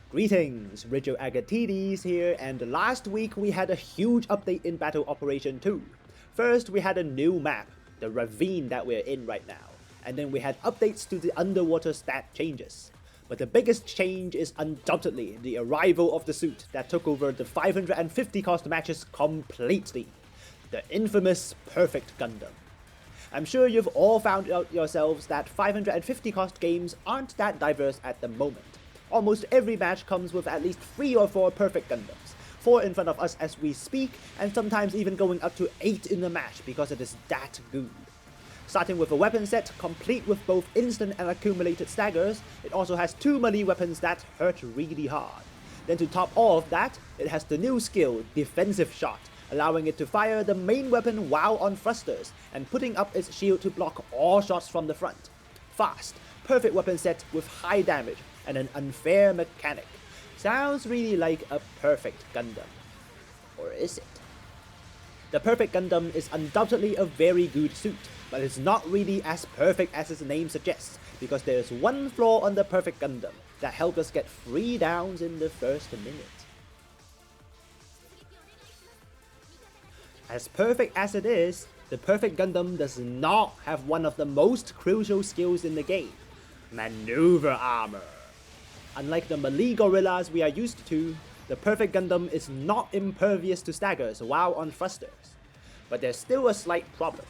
Greetings, Rigil Agateiades here, and last week we had a huge update in Battle Operation 2. First, we had a new map, the ravine that we're in right now, and then we had updates to the underwater stat changes. But the biggest change is undoubtedly the arrival of the suit that took over the 550 cost matches completely. The infamous Perfect Gundam. I'm sure you've all found out yourselves that 550 cost games aren't that diverse at the moment. Almost every match comes with at least 3 or 4 Perfect Gundams, 4 in front of us as we speak, and sometimes even going up to 8 in the match because it is that good. Starting with a weapon set complete with both instant and accumulated staggers, it also has 2 melee weapons that hurt really hard. Then to top all of that, it has the new skill, Defensive Shot, allowing it to fire the main weapon while on thrusters, and putting up its shield to block all shots from the front. Fast, perfect weapon set with high damage, and an unfair mechanic. Sounds really like a Perfect Gundam. Or is it? The Perfect Gundam is undoubtedly a very good suit, but it's not really as perfect as its name suggests, because there is one flaw on the Perfect Gundam that helped us get 3 downs in the first minute. As perfect as it is, the Perfect Gundam does not have one of the most crucial skills in the game, maneuver armor. Unlike the melee gorillas we are used to, the Perfect Gundam is not impervious to staggers while on thrusters. But there's still a slight problem,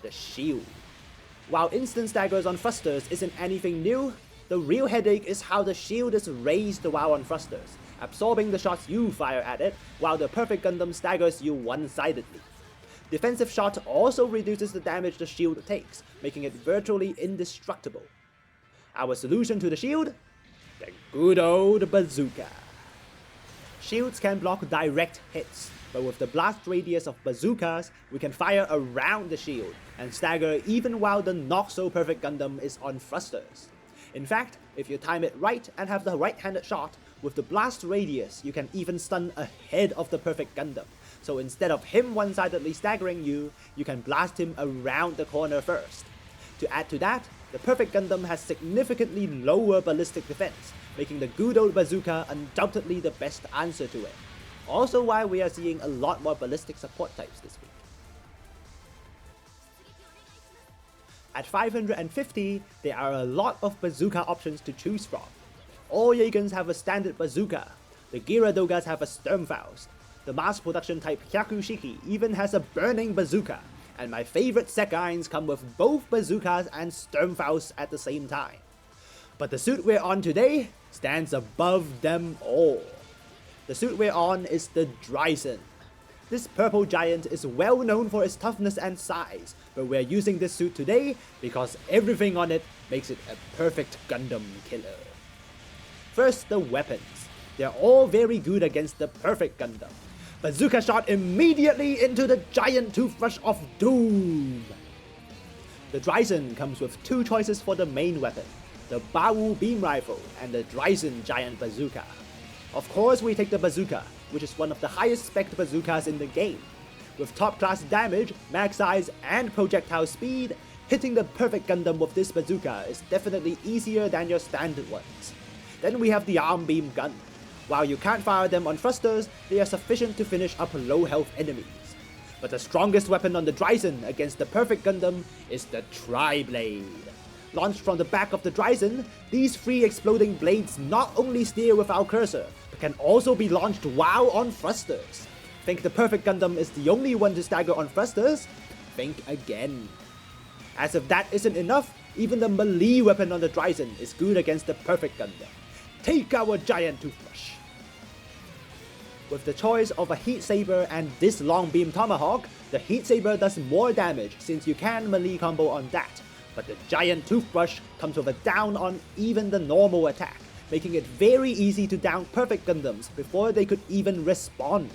the shield. While instant staggers on thrusters isn't anything new, the real headache is how the shield is raised while on thrusters, absorbing the shots you fire at it, while the Perfect Gundam staggers you one-sidedly. Defensive Shot also reduces the damage the shield takes, making it virtually indestructible. Our solution to the shield? The good old bazooka. Shields can block direct hits, but with the blast radius of bazookas, we can fire around the shield and stagger even while the not-so-perfect Gundam is on thrusters. In fact, if you time it right and have the right-handed shot, with the blast radius you can even stun ahead of the Perfect Gundam, so instead of him one-sidedly staggering you, you can blast him around the corner first. To add to that, the Perfect Gundam has significantly lower ballistic defense, making the good old bazooka undoubtedly the best answer to it. Also why we are seeing a lot more ballistic support types this week. At 550, there are a lot of bazooka options to choose from. All Yagans have a standard bazooka, the Gyaradogas have a Sturmfaust, the mass production type Hyakushiki even has a burning bazooka, and my favorite Sekines come with both bazookas and Sturmfausts at the same time. But the suit we're on today stands above them all. The suit we're on is the Dreissen. This purple giant is well known for its toughness and size, but we're using this suit today because everything on it makes it a perfect Gundam killer. First, the weapons. They're all very good against the Perfect Gundam. Bazooka shot immediately into the Giant Toothbrush of Doom! The Dreissen comes with 2 choices for the main weapon, the Bawu Beam Rifle and the Dreissen Giant Bazooka. Of course we take the bazooka, which is one of the highest spec bazookas in the game. With top class damage, max size, and projectile speed, hitting the Perfect Gundam with this bazooka is definitely easier than your standard ones. Then we have the Arm Beam Gun. While you can't fire them on thrusters, they are sufficient to finish up low health enemies. But the strongest weapon on the Dreissen against the Perfect Gundam is the Tri-Blade. Launched from the back of the Dreissen, these 3 exploding blades not only steer with our cursor, but can also be launched while on thrusters. Think the Perfect Gundam is the only one to stagger on thrusters? Think again. As if that isn't enough, even the melee weapon on the Dreissen is good against the Perfect Gundam. Take our Giant Toothbrush! With the choice of a Heat Saber and this Long Beam Tomahawk, the Heat Saber does more damage since you can melee combo on that, but the Giant Toothbrush comes with a down on even the normal attack, making it very easy to down Perfect Gundams before they could even respond.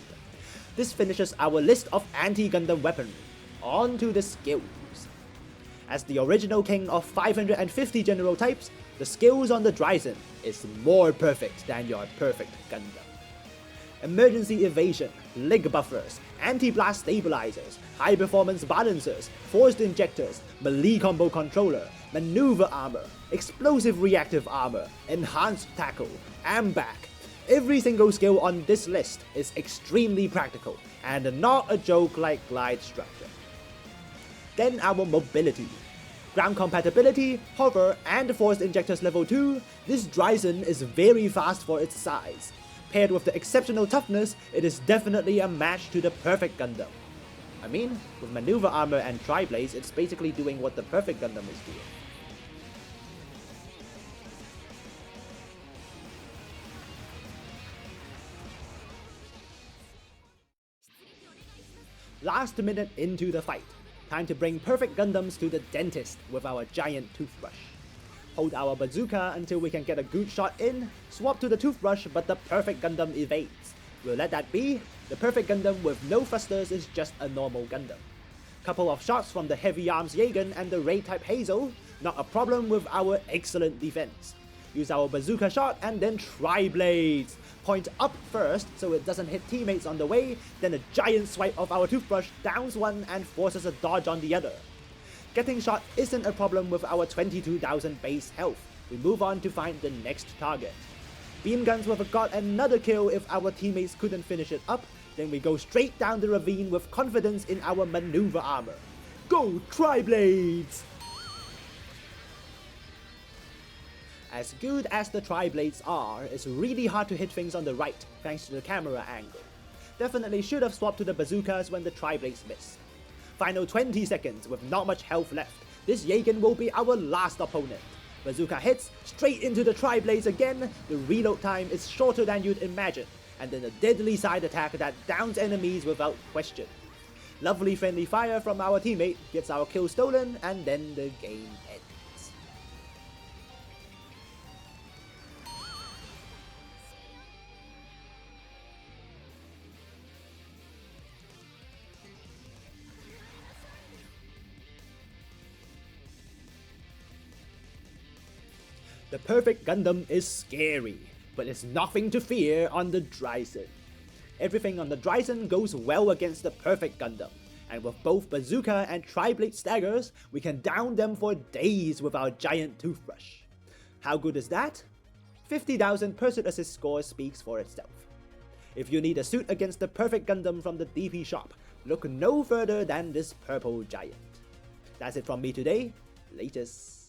This finishes our list of anti-Gundam weaponry. On to the skills. As the original king of 550 general types, the skills on the Dreissen is more perfect than your Perfect Gundam. Emergency evasion, leg buffers, anti-blast stabilizers, high performance balancers, forced injectors, melee combo controller, maneuver armor, explosive reactive armor, enhanced tackle, AMBAC, Every single skill on this list is extremely practical and not a joke like glide structure. Then our mobility. Ground compatibility, hover, and force injectors level 2, this Dreissen is very fast for its size. Paired with the exceptional toughness, it is definitely a match to the Perfect Gundam. I mean, with maneuver armor and tri-blades, it's basically doing what the Perfect Gundam is doing. Last minute into the fight. Time to bring Perfect Gundams to the dentist with our Giant Toothbrush. Hold our bazooka until we can get a good shot in, swap to the Toothbrush but the Perfect Gundam evades. We'll let that be. The Perfect Gundam with no thrusters is just a normal Gundam. Couple of shots from the Heavy Arms Jagen and the Ray type Hazel, not a problem with our excellent defense. Use our bazooka shot and then tri-blades. Point up first so it doesn't hit teammates on the way, then a giant swipe of our Toothbrush downs one and forces a dodge on the other. Getting shot isn't a problem with our 22,000 base health. We move on to find the next target. Beam guns would have got another kill if our teammates couldn't finish it up, then we go straight down the ravine with confidence in our maneuver armor. Go tri-blades! As good as the tri-blades are, it's really hard to hit things on the right thanks to the camera angle. Definitely should have swapped to the bazookas when the tri-blades missed. Final 20 seconds with not much health left. This Jagen will be our last opponent. Bazooka hits, straight into the tri-blades again, the reload time is shorter than you'd imagine, and then a deadly side attack that downs enemies without question. Lovely friendly fire from our teammate gets our kill stolen, and then the game ends. The Perfect Gundam is scary, but it's nothing to fear on the Dreissen. Everything on the Dreissen goes well against the Perfect Gundam, and with both bazooka and tri-blade staggers, we can down them for days with our Giant Toothbrush. How good is that? 50,000 Pursuit Assist score speaks for itself. If you need a suit against the Perfect Gundam from the DP shop, look no further than this purple giant. That's it from me today. Latest.